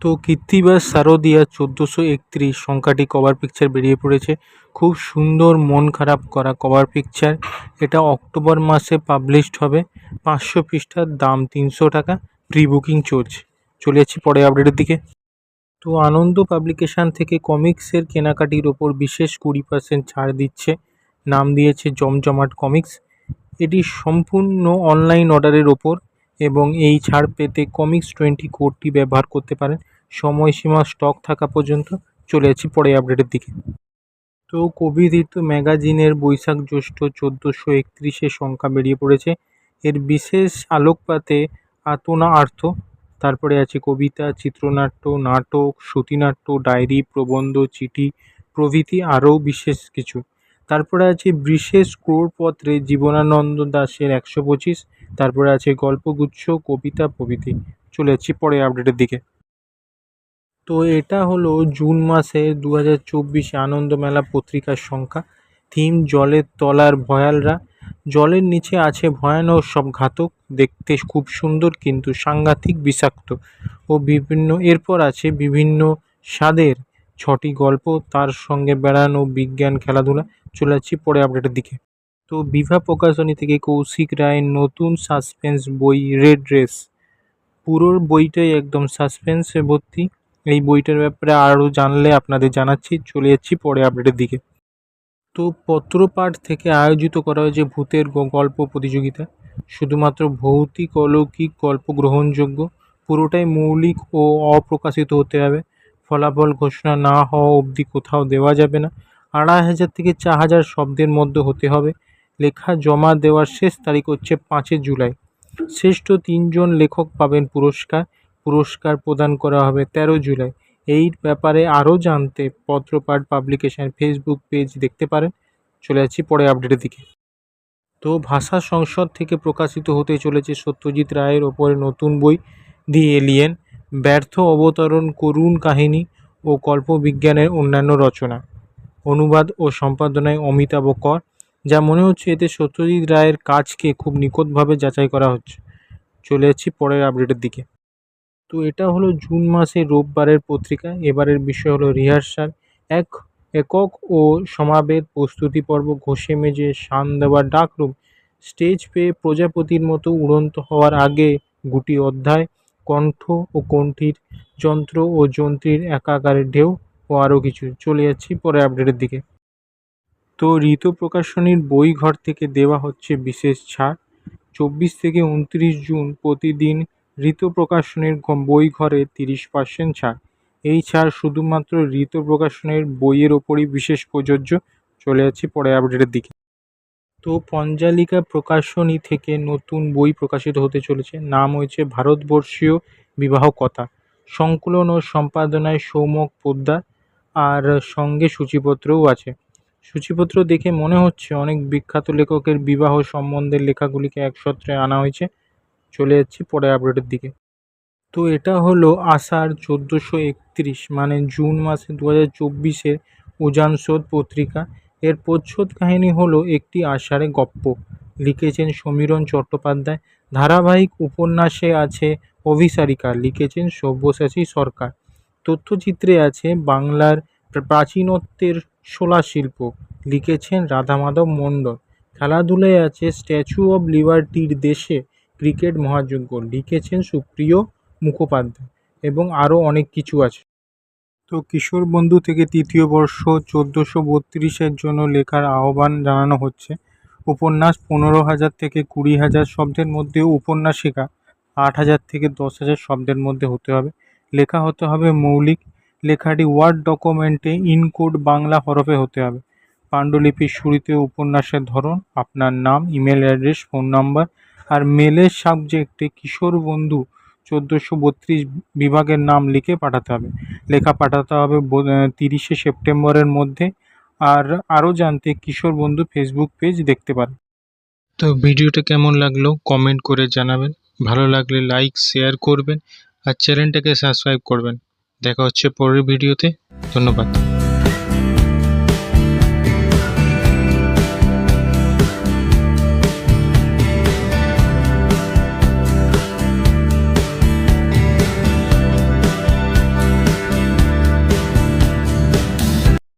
তো কৃত্তিবাস শারদিয়া ১৪৩১ সংখ্যাটি cover picture বেরিয়ে পড়েছে। খুব সুন্দর মন খারাপ করা কভার পিকচার। এটা অক্টোবর মাসে পাবলিশড হবে। ৫০০ পৃষ্ঠার, দাম ৩০০ টাকা। প্রি বুকিং চলছে। চলে যাচ্ছি পরে আপডেটের দিকে। তো আনন্দ পাবলিকেশান থেকে কমিক্সের কেনাকাটির ওপর বিশেষ ২০% ছাড় দিচ্ছে। নাম দিয়েছে জমজমাট কমিক্স। এটি সম্পূর্ণ অনলাইন অর্ডারের ওপর এবং এই ছাড় পেতে কমিক্স20 কোডটি ব্যবহার করতে পারেন। সময়সীমা স্টক থাকা পর্যন্ত। চলে যাচ্ছি পরে আপডেটের দিকে। তো কবিতীর্থ ম্যাগাজিনের বৈশাখ জ্যৈষ্ঠ ১৪৩১ সংখ্যা বেরিয়ে পড়েছে। এর বিশেষ আলোকপাতে আতনা আর্ত, তারপরে আছে কবিতা, চিত্রনাট্য, নাটক, শ্রুতিনাট্য, ডায়েরি, প্রবন্ধ, চিঠি প্রভৃতি আরও বিশেষ কিছু। তারপরে আছে বিশেষ ক্রোড়পত্রে জীবনানন্দ দাশের ১২৫। তারপরে আছে গল্পগুচ্ছ, কবিতা প্রভৃতি। চলে যাচ্ছি পরে আপডেটের দিকে। তো এটা হলো জুন মাসে ২০২৪ আনন্দমেলা পত্রিকার সংখ্যা। থিম জলের তলার ভয়ালরা। জলের নিচে আছে ভয়ানক সব ঘাতক, দেখতে খুব সুন্দর কিন্তু সাংঘাতিক বিষাক্ত ও বিভিন্ন। এরপর আছে বিভিন্ন স্বাদের ৬টি গল্প, তার সঙ্গে বেড়ানো, বিজ্ঞান, খেলাধুলা। চলে যাচ্ছি পরে আপডেটের দিকে। তো বিভা প্রকাশনী থেকে কৌশিক রায়ের নতুন সাসপেন্স বই রেড রেস। পুরো বইটাই একদম সাসপেন্সে ভর্তি। এই বইটার ব্যাপারে আরও জানলে আপনাদের জানাচ্ছি। চলে যাচ্ছি পরে আপডেটের দিকে। তো পত্রপাঠ থেকে আয়োজিত করা হয়েছে ভূতের গল্প প্রতিযোগিতা। শুধুমাত্র ভৌতিক অলৌকিক গল্প গ্রহণযোগ্য। পুরোটাই মৌলিক ও অপ্রকাশিত হতে হবে। ফলাফল ঘোষণা না হওয়া অবধি কোথাও দেওয়া যাবে না। ২৫০০ থেকে ৪০০০ শব্দের মধ্যে হতে হবে। লেখা জমা দেওয়ার শেষ তারিখ হচ্ছে ৫ জুলাই। শ্রেষ্ঠ ৩ জন লেখক পাবেন পুরস্কার। পুরস্কার প্রদান করা হবে ১৩ জুলাই। এই ব্যাপারে আরও জানতে পত্রপাঠ পাবলিকেশন ফেসবুক পেজ দেখতে পারেন। চলে যাচ্ছি পরে আপডেটের দিকে। তো ভাষা সংসদ থেকে প্রকাশিত হতে চলেছে সত্যজিৎ রায়ের ওপরে নতুন বই দি এলিয়েন। ব্যর্থ অবতরণ, করুণ কাহিনী ও কল্পবিজ্ঞানের অন্যান্য রচনা। অনুবাদ ও সম্পাদনায় অমিতাভ কর। যা মনে হচ্ছে এতে সত্যজিৎ রায়ের কাজকে খুব নিখুঁতভাবে যাচাই করা হচ্ছে। চলে যাচ্ছি পরের আপডেটের দিকে। তো এটা হলো জুন মাসের রোববারের পত্রিকা। এবারের বিষয় হলো রিহার্সাল। একক ও সমাবেত প্রস্তুতি পর্ব, ঘষে মেজে শান দেওয়ার ডাকরুম, স্টেজ পেয়ে প্রজাপতির মতো উড়ন্ত হওয়ার আগে গুটি অধ্যায়, কণ্ঠ ও কণ্ঠীর যন্ত্র ও যন্ত্রীর একাকারের ঢেউ ও আরও কিছু। চলে যাচ্ছি পরে আপডেটের দিকে। তো ঋতু প্রকাশনীর বই ঘর থেকে দেওয়া হচ্ছে বিশেষ ছাড়। ২৪ থেকে ২৯ জুন প্রতিদিন ঋতু প্রকাশনীর বই ঘরে ৩০% ছাড়। এই ছাড় শুধুমাত্র ঋতু প্রকাশনীর বইয়ের ওপরই বিশেষ প্রযোজ্য। চলে যাচ্ছি পরে আপডেটের দিকে। তো পঞ্জালিকা প্রকাশনী থেকে নতুন বই প্রকাশিত হতে চলেছে। নাম হয়েছে ভারতবর্ষীয় বিবাহ কথা। সংকলন ও সম্পাদনায় সৌমক পোদ্দার, আর সঙ্গে সূচিপত্রও আছে। সূচিপত্র দেখে মনে হচ্ছে অনেক বিখ্যাত লেখকের বিবাহ সম্বন্ধের লেখাগুলিকে একসত্রে আনা হয়েছে। চলে যাচ্ছি পরে আপডেটের দিকে। তো এটা হলো আষাঢ় ১৪৩১ মানে জুন মাসে ২০২৪-এর উজানশোধ পত্রিকা। এর প্রচ্ছদ কাহিনী হলো একটি আষাঢ়ে গপ্প। লিখেছেন সমীরণ চট্টোপাধ্যায়। ধারাবাহিক উপন্যাসে আছে অভিসারিকা, লিখেছেন সব্যসাচী সরকার। তথ্যচিত্রে আছে বাংলার প্রাচীনত্বের শোলা শিল্প, লিখেছেন রাধামাধব মণ্ডল। খেলাধুলায় আছে স্ট্যাচু অব লিবার্টির দেশে ক্রিকেট মহাযজ্ঞ, লিখেছেন সুপ্রিয় মুখোপাধ্যায়, এবং আরও অনেক কিছু আছে। তো কিশোর বন্ধু থেকে তৃতীয় বর্ষ ১৪৩২-এর জন্য লেখার আহ্বান জানানো হচ্ছে। উপন্যাস ১৫,০০০ থেকে ২০,০০০ শব্দের মধ্যে, উপন্যাসিকা ৮,০০০ থেকে ১০,০০০ শব্দের মধ্যে হতে হবে। লেখা হতে হবে মৌলিক। লেখাটি ওয়ার্ড ডকুমেন্টে ইনকোড বাংলা হরফে হতে হবে। পাণ্ডুলিপির শুরুতে উপন্যাসের ধরন, আপনার নাম, ইমেল অ্যাড্রেস, ফোন নাম্বার আর মেলের সাবজেক্টে কিশোর বন্ধু ১৪৩২ বিভাগের নাম লিখে পাঠাতে হবে। লেখা পাঠাতে হবে ৩০শে সেপ্টেম্বরের মধ্যে। আর আরও জানতে কিশোর বন্ধু ফেসবুক পেজ দেখতে পারেন। তো ভিডিওটা কেমন লাগলো কমেন্ট করে জানাবেন। ভালো লাগলে লাইক শেয়ার করবেন আর চ্যানেলটাকে সাবস্ক্রাইব করবেন। দেখা হচ্ছে পরের ভিডিওতে। ধন্যবাদ।